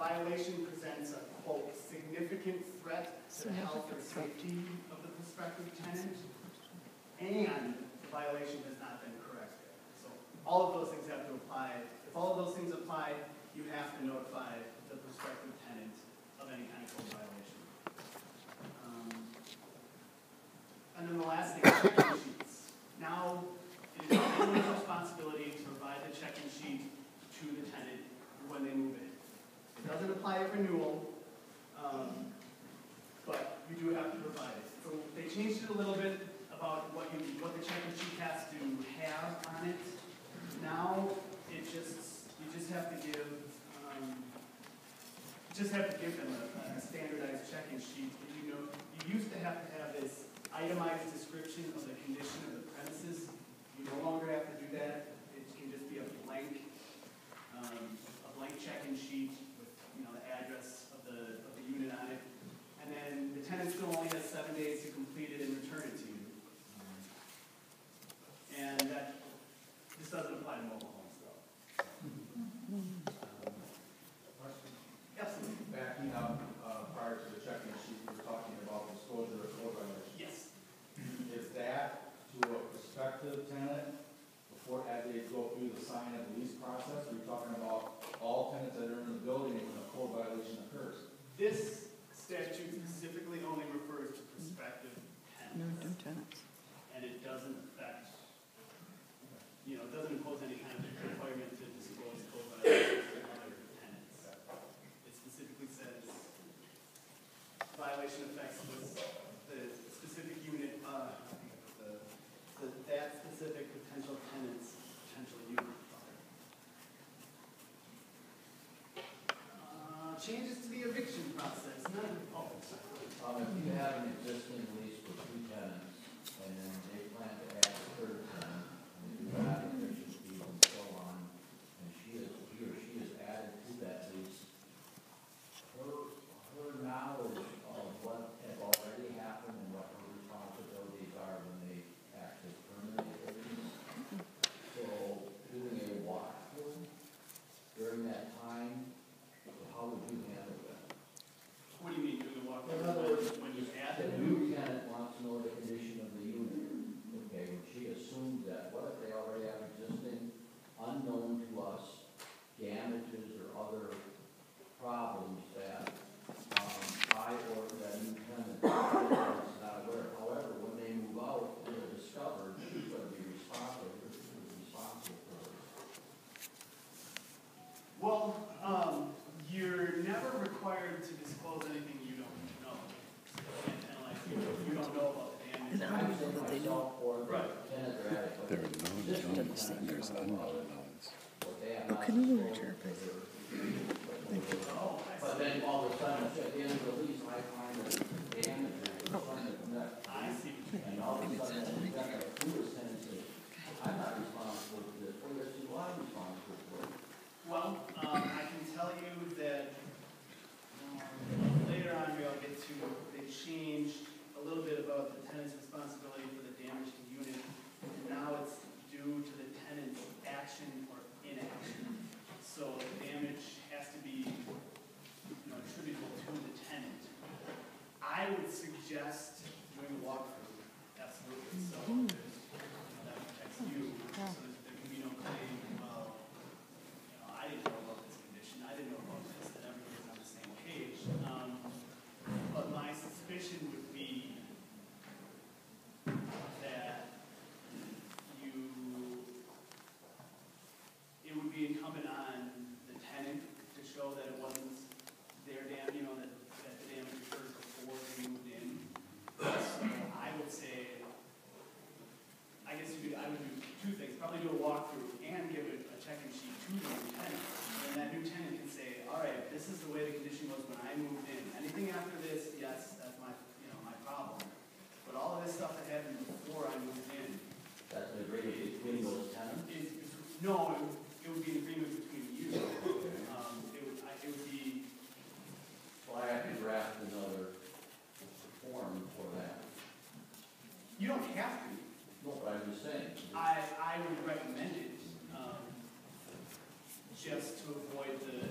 violation presents a, quote, significant threat to the health or safety of the prospective tenant, and the violation has not been corrected. So all of those things have to apply. If all of those things apply, you have to notify the prospective tenant of any kind of code violation. And then the last thing is check-in sheets. Now, it is the owner's responsibility to provide the check-in sheet to the tenant when they move in. It doesn't apply at renewal, but you do have to provide it. So they changed it a little bit about what the check-in sheet has to have on it. Now, you just have to give them a standardized check-in sheet. You used to have this itemized description of the condition of the premises. You no longer have to do that. It can just be a blank check-in sheet with the address of the unit on it. And then the tenant still only has 7 days to complete it and return it to you. And this doesn't apply to mobile homes, though. Absolutely. Backing up prior to the check-in sheet, we were talking about disclosure of code violations. Yes. Is that to a prospective tenant as they go through the sign of the lease process? Are you talking about all tenants that are in the building when a code violation occurs? This statute specifically only refers to prospective tenants. No tenants. And it doesn't affect, it doesn't impose any kind of requirement to disclose code violations to other tenants. It specifically says violation affects the specific unit, that specific potential tenant's potential unit. Changes to the eviction process. If you have an existing lease with 2 tenants, and then they plan to add a 3rd tenant, and they do that eviction fees and so on, and he or she is added to that lease, her knowledge of what has already happened and what her responsibilities are when they actually terminate the lease. So doing a walkthrough during that time, how would you handle that? What do you mean doing a walkthrough? In other words, when you add the it? new tenant wants to know the condition of the unit. Okay, when she assumes that, what if they already have existing, unknown to us, damages or other problems that I or that new tenant is not aware of. However, when they move out, they're discovered, she's going to be responsible for it. Well, you're never required to disclose anything you don't know. So you can't penalize you if you don't know about the damage. And how do you know that they know? Right. There are known knowns and there's unknown knowns. Oh, can you move your chair, please? Oh, But then all of a sudden, at the end of the lease, I find that damage is trying to connect. I see. And all of a sudden, we've got a previous tenant say, I'm not responsible for this, or yes, you are responsible for it. Well, I can tell you that later on here I'll get to, they changed a little bit about the tenant's responsibility for the damage to the unit. And now it's due to the tenant's action or inaction. So the damage has to be attributable to the tenant. I would suggest doing a walkthrough, absolutely. So that protects you, so that there can be no claim of, I didn't know about this condition, I didn't know about this, that everybody's on the same page. But my suspicion would be that it would be incumbent on the tenant to show that it wasn't their damage, that the damage occurred before they moved in. So I would say, I would do 2 things, probably do a walkthrough and give a check-in sheet to the new tenant. And that new tenant can say, all right, this is the way the condition was when I moved in. Anything after this, yes, that's my problem. But all of this stuff that happened before I moved in. That's an agreement between those tenants? No, it would be an agreement between you. It would be. Well, I have to draft another form for that. You don't have to. No, but I'm just saying. I would recommend it, just to avoid the